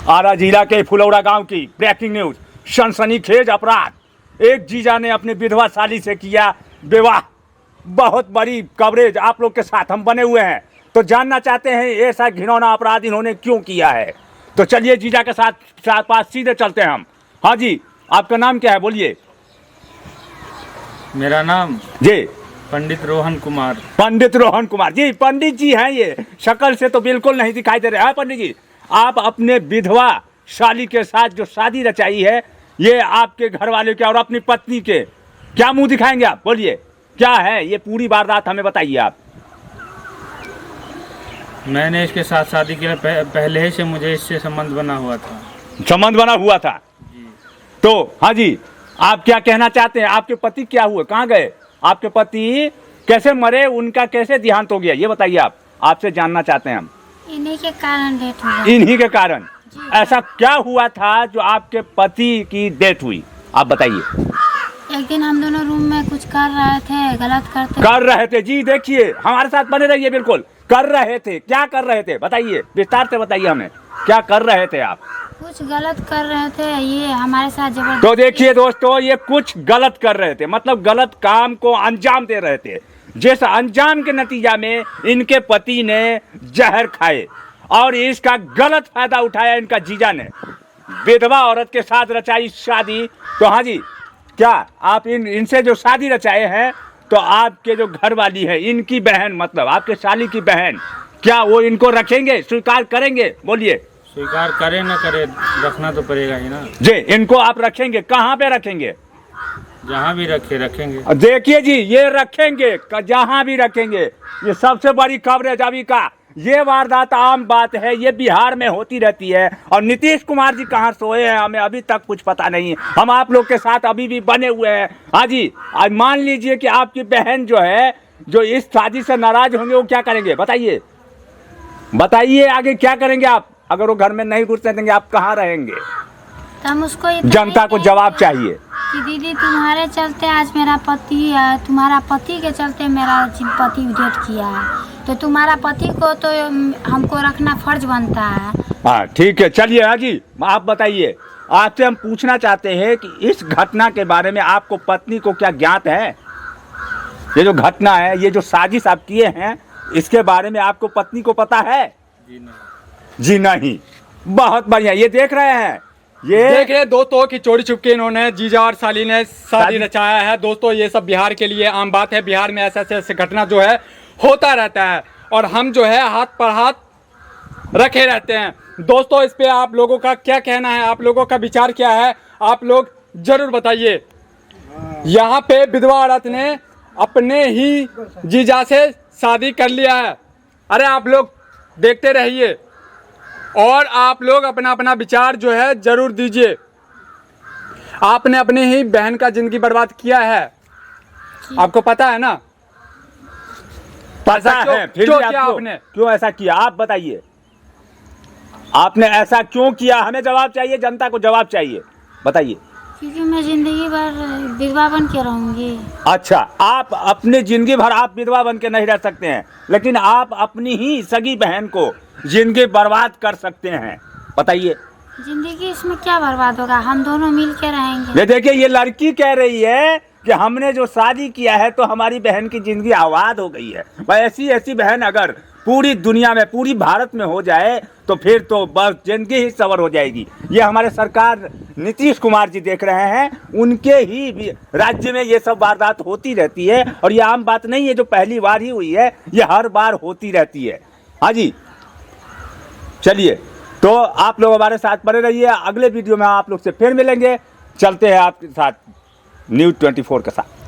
आरा जिला के फुलौरा गांव की ब्रेकिंग न्यूज, सनसनीखेज अपराध। एक जीजा ने अपनी विधवा साली से किया विवाह। बहुत बड़ी कवरेज आप लोग के साथ हम बने हुए हैं, तो जानना चाहते हैं ऐसा घिनौना अपराध इन्होंने क्यों किया है। तो चलिए जीजा के साथ पास सीधे चलते हैं हम। हाँ जी, आपका नाम क्या है बोलिए। मेरा नाम जी पंडित रोहन कुमार। पंडित रोहन कुमार जी, पंडित जी हैं ये, शक्ल से तो बिल्कुल नहीं दिखाई दे रहे हैं। पंडित जी, आप अपने विधवा साली के साथ जो शादी रचाई है, ये आपके घर वाले के और अपनी पत्नी के क्या मुंह दिखाएंगे आप, बोलिए क्या है ये पूरी वारदात हमें बताइए आप। मैंने इसके साथ शादी के पहले से मुझे इससे संबंध बना हुआ था। संबंध बना हुआ था जी। तो हाँ जी, आप क्या कहना चाहते हैं। आपके पति क्या हुए, कहाँ गए, आपके पति कैसे मरे, उनका कैसे देहांत हो गया, ये बताइए आप, आपसे जानना चाहते हैं हम। इन्हीं के कारण डेथ हुआ। इन्हीं के कारण ऐसा क्या हुआ था जो आपके पति की डेथ हुई, आप बताइए। एक दिन हम दोनों रूम में कुछ कर रहे थे, गलत कर रहे थे। जी देखिए, हमारे साथ बने रहिए, बिल्कुल कर रहे थे। क्या कर रहे थे बताइए, विस्तार से बताइए हमें, क्या कर रहे थे आप। कुछ गलत कर रहे थे, ये हमारे साथ जबरदस्ती। तो देखिए दोस्तों, ये कुछ गलत कर रहे थे, मतलब गलत काम को अंजाम दे रहे थे, जिस अंजाम के नतीजा में इनके पति ने जहर खाए और इसका गलत फायदा उठाया इनका जीजा ने। विधवा औरत के साथ रचाई शादी। तो हाँ जी, क्या आप इनसे जो शादी रचाए हैं, तो आपके जो घर वाली है, इनकी बहन, मतलब आपके साली की बहन, क्या वो इनको रखेंगे, स्वीकार करेंगे, बोलिए। स्वीकार करे ना करे, रखना तो पड़ेगा ही ना जी। इनको आप रखेंगे, कहाँ पे रखेंगे। जहाँ भी रखेंगे। देखिए जी, ये रखेंगे जहाँ भी रखेंगे। ये सबसे बड़ी कवरेज अभी का, ये वारदात आम बात है, ये बिहार में होती रहती है। और नीतीश कुमार जी कहाँ सोए हैं, हमें अभी तक कुछ पता नहीं। हम आप लोग के साथ अभी भी बने हुए हैं। हाँ जी, आज मान लीजिए कि आपकी बहन जो है, जो इस शादी से नाराज होंगे, वो क्या करेंगे बताइए। बताइए आगे क्या करेंगे आप। अगर वो घर में नहीं घुसने देंगे, आप कहाँ रहेंगे। तो हम उसको ये जनता को जवाब चाहिए कि दीदी तुम्हारे चलते आज मेरा पति है, तुम्हारा पति के चलते मेरा पति डेथ किया है, तो तुम्हारा पति को तो हमको रखना फर्ज बनता है। हाँ ठीक है, चलिए। हाँ जी, आप बताइए। आपसे हम पूछना चाहते हैं कि इस घटना के बारे में आपको पत्नी को क्या ज्ञात है। ये जो घटना है, ये जो साजिश आप किए हैं, इसके बारे में आपको पत्नी को पता है। जी नहीं। जी नहीं। बहुत बढ़िया। ये देख रहे हैं, ये देखिए दोस्तों की चोरी छुपके इन्होंने जीजा और साली ने शादी रचाया है। दोस्तों ये सब बिहार के लिए आम बात है। बिहार में ऐसे घटना जो है होता रहता है, और हम जो है हाथ पर हाथ रखे रहते हैं। दोस्तों इस पे आप लोगों का क्या कहना है, आप लोगों का विचार क्या है, आप लोग जरूर बताइए। यहाँ पे विधवा औरत ने अपने ही जीजा से शादी कर लिया है। अरे आप लोग देखते रहिए और आप लोग अपना अपना विचार जो है जरूर दीजिए। आपने अपनी ही बहन का जिंदगी बर्बाद किया है, आपको पता है ना। पता है, फिर क्यों भी किया आपको आपने? क्यों ऐसा किया, आप बताइए। आपने ऐसा क्यों किया, हमें जवाब चाहिए, जनता को जवाब चाहिए, बताइए। क्योंकि मैं जिंदगी भर विधवा बन के रहूंगी। अच्छा, आप अपनी जिंदगी भर आप विधवा बन के नहीं रह सकते हैं, लेकिन आप अपनी ही सगी बहन को जिंदगी बर्बाद कर सकते हैं, बताइए। जिंदगी इसमें क्या बर्बाद होगा, हम दोनों मिल के रहेंगे। ये देखिए, ये लड़की कह रही है कि हमने जो शादी किया है तो हमारी बहन की जिंदगी आबाद हो गई है। भाई ऐसी बहन अगर पूरी दुनिया में, पूरी भारत में हो जाए तो फिर तो बस जिंदगी ही सवर हो जाएगी। ये हमारे सरकार नीतीश कुमार जी देख रहे हैं, उनके ही राज्य में ये सब वारदात होती रहती है। और ये आम बात नहीं है जो पहली बार ही हुई है, ये हर बार होती रहती है। हाँ जी, चलिए, तो आप लोग हमारे साथ बने रहिए। अगले वीडियो में आप लोग से फिर मिलेंगे। चलते हैं आपके साथ न्यूज़ 24 के साथ।